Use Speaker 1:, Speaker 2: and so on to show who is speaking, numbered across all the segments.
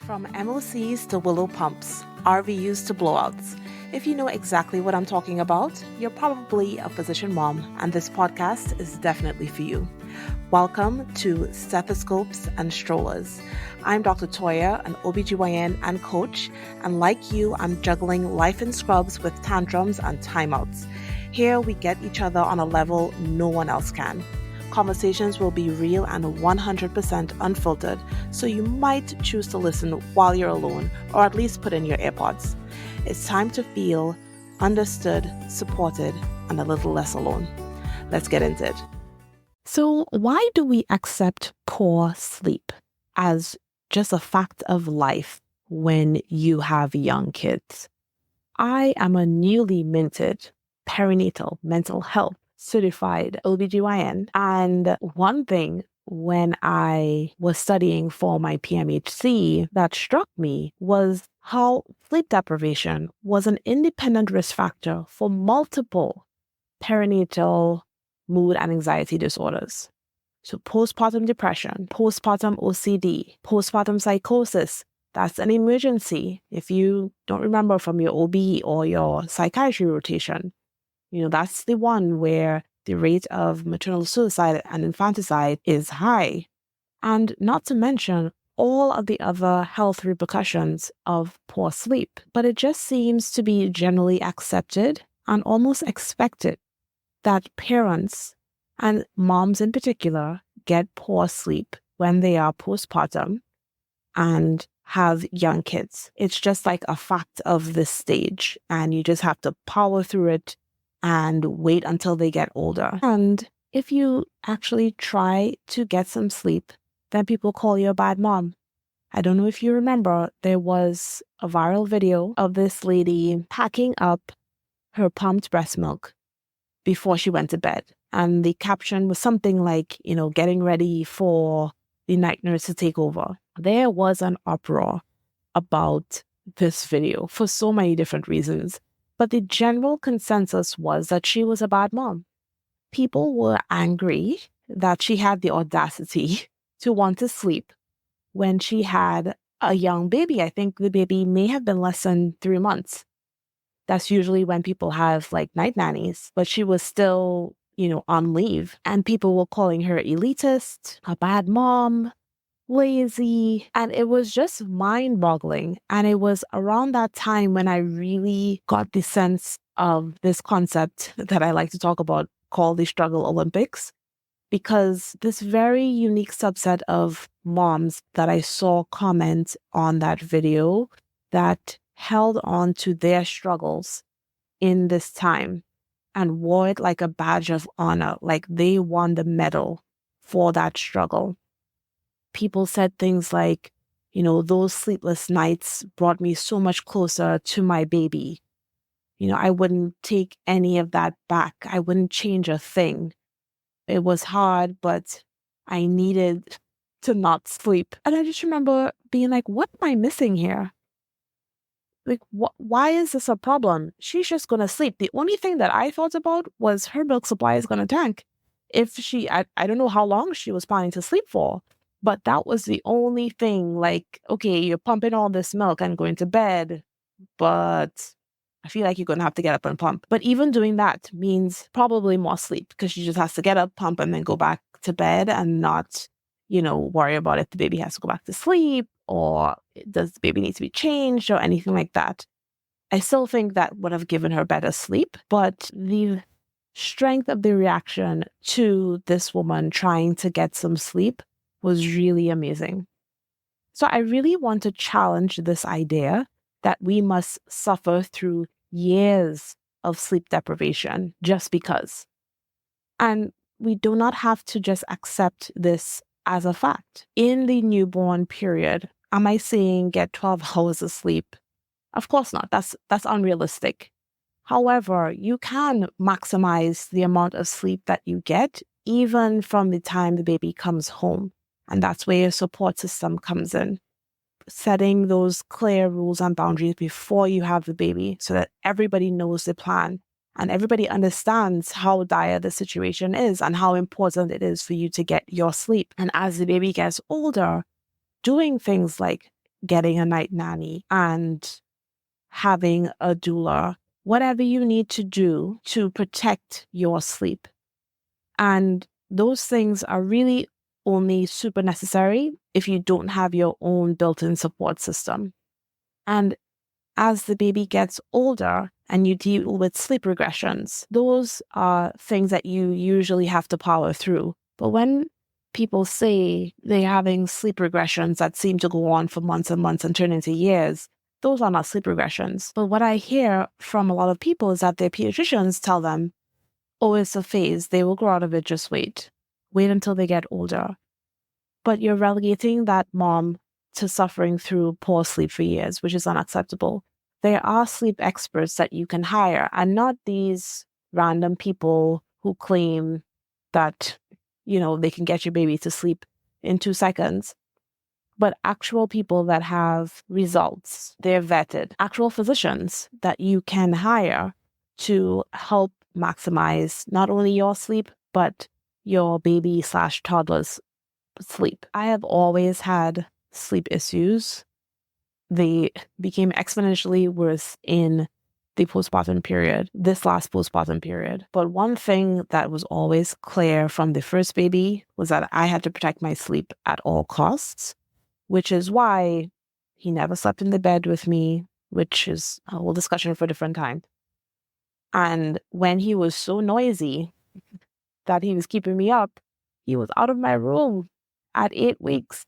Speaker 1: From MOCs to willow pumps, RVUs to blowouts. If you know exactly what I'm talking about, you're probably a physician mom, and this podcast is definitely for you. Welcome to Stethoscopes and Strollers. I'm Dr. Toya, an OBGYN and coach, and like you, I'm juggling life in scrubs with tantrums and timeouts. Here we get each other on a level no one else can. Conversations will be real and 100% unfiltered, so you might choose to listen while you're alone, or at least put in your AirPods. It's time to feel understood, supported, and a little less alone. Let's get into it. So, why do we accept poor sleep as just a fact of life when you have young kids? I am a newly minted Perinatal Mental Health certified OBGYN. And one thing when I was studying for my PMHC that struck me was how sleep deprivation was an independent risk factor for multiple perinatal mood and anxiety disorders. So postpartum depression, postpartum OCD, postpartum psychosis, that's an emergency. If you don't remember from your OB or your psychiatry rotation, that's the one where the rate of maternal suicide and infanticide is high. And not to mention all of the other health repercussions of poor sleep. But it just seems to be generally accepted and almost expected that parents, and moms in particular, get poor sleep when they are postpartum and have young kids. It's just like a fact of this stage, and you just have to power through it and wait until they get older. And if you actually try to get some sleep, then people call you a bad mom. I don't know if you remember, there was a viral video of this lady packing up her pumped breast milk before she went to bed. And the caption was something like, getting ready for the night nurse to take over. There was an uproar about this video for so many different reasons. But the general consensus was that she was a bad mom. People were angry that she had the audacity to want to sleep when she had a young baby. I think the baby may have been less than 3 months. That's usually when people have night nannies, but she was still, on leave. And people were calling her elitist, a bad mom, lazy, and it was just mind-boggling. And it was around that time when I really got the sense of this concept that I like to talk about called the Struggle Olympics, because this very unique subset of moms that I saw comment on that video that held on to their struggles in this time and wore it like a badge of honor, like they won the medal for that struggle. People said things like, those sleepless nights brought me so much closer to my baby. I wouldn't take any of that back. I wouldn't change a thing. It was hard, but I needed to not sleep. And I just remember being like, what am I missing here? Why is this a problem? She's just going to sleep. The only thing that I thought about was her milk supply is going to tank. If I don't know how long she was planning to sleep for. But that was the only thing, okay, you're pumping all this milk and going to bed, but I feel like you're going to have to get up and pump. But even doing that means probably more sleep because she just has to get up, pump, and then go back to bed and not, worry about if the baby has to go back to sleep or does the baby need to be changed or anything like that. I still think that would have given her better sleep, but the strength of the reaction to this woman trying to get some sleep was really amazing. So I really want to challenge this idea that we must suffer through years of sleep deprivation just because. And we do not have to just accept this as a fact. In the newborn period, am I saying get 12 hours of sleep? Of course not. That's unrealistic. However, you can maximize the amount of sleep that you get even from the time the baby comes home. And that's where your support system comes in. Setting those clear rules and boundaries before you have the baby so that everybody knows the plan and everybody understands how dire the situation is and how important it is for you to get your sleep. And as the baby gets older, doing things like getting a night nanny and having a doula, whatever you need to do to protect your sleep. And those things are really only super necessary if you don't have your own built-in support system. And as the baby gets older and you deal with sleep regressions, those are things that you usually have to power through. But when people say they're having sleep regressions that seem to go on for months and months and turn into years, those are not sleep regressions. But what I hear from a lot of people is that their pediatricians tell them, oh, it's a phase. They will grow out of it. Just wait. Wait until they get older. But you're relegating that mom to suffering through poor sleep for years, which is unacceptable. There are sleep experts that you can hire, and not these random people who claim that, they can get your baby to sleep in 2 seconds, but actual people that have results. They're vetted, actual physicians that you can hire to help maximize not only your sleep, but your baby/toddler's sleep. I have always had sleep issues. They became exponentially worse in the postpartum period, this last postpartum period. But one thing that was always clear from the first baby was that I had to protect my sleep at all costs, which is why he never slept in the bed with me, which is a whole discussion for a different time. And when he was so noisy that he was keeping me up, he was out of my room at 8 weeks.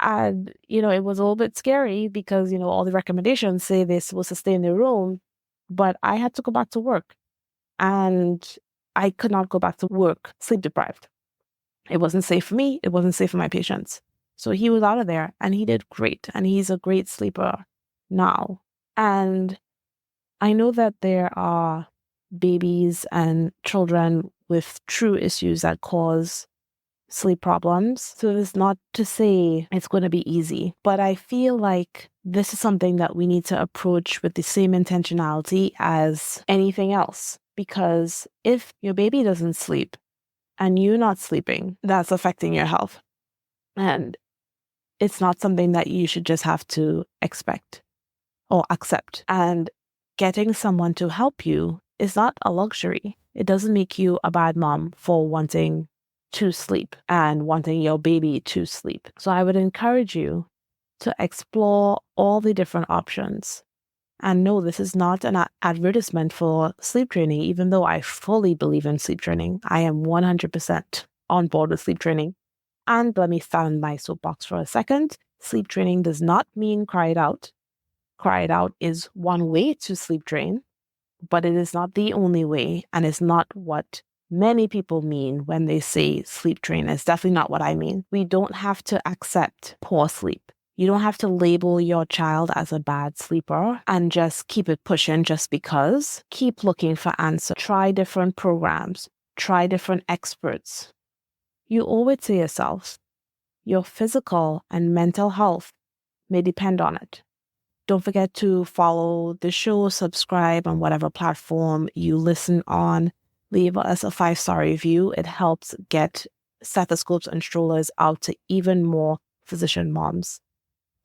Speaker 1: And, it was a little bit scary because, all the recommendations say they're supposed to stay in their room, but I had to go back to work. And I could not go back to work sleep deprived. It wasn't safe for me. It wasn't safe for my patients. So he was out of there and he did great. And he's a great sleeper now. And I know that there are babies and children with true issues that cause sleep problems. So it's not to say it's going to be easy, but I feel like this is something that we need to approach with the same intentionality as anything else. Because if your baby doesn't sleep and you're not sleeping, that's affecting your health. And it's not something that you should just have to expect or accept. And getting someone to help you is not a luxury. It doesn't make you a bad mom for wanting to sleep and wanting your baby to sleep. So I would encourage you to explore all the different options. And no, this is not an advertisement for sleep training, even though I fully believe in sleep training. I am 100% on board with sleep training. And let me stand my soapbox for a second. Sleep training does not mean cry it out. Cry it out is one way to sleep train, but it is not the only way, and it's not what many people mean when they say sleep train. It's definitely not what I mean. We don't have to accept poor sleep. You don't have to label your child as a bad sleeper and just keep it pushing just because. Keep looking for answers. Try different programs. Try different experts. You owe it to yourself. Your physical and mental health may depend on it. Don't forget to follow the show, subscribe on whatever platform you listen on. Leave us a 5-star review. It helps get Stethoscopes and Strollers out to even more physician moms.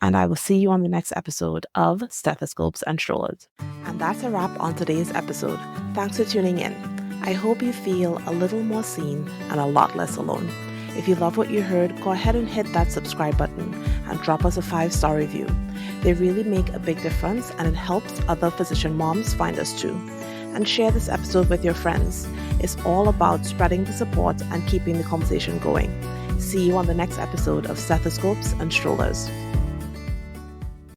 Speaker 1: And I will see you on the next episode of Stethoscopes and Strollers. And that's a wrap on today's episode. Thanks for tuning in. I hope you feel a little more seen and a lot less alone. If you love what you heard, go ahead and hit that subscribe button and drop us a 5-star review. They really make a big difference, and it helps other physician moms find us too. And share this episode with your friends. It's all about spreading the support and keeping the conversation going. See you on the next episode of Stethoscopes and Strollers.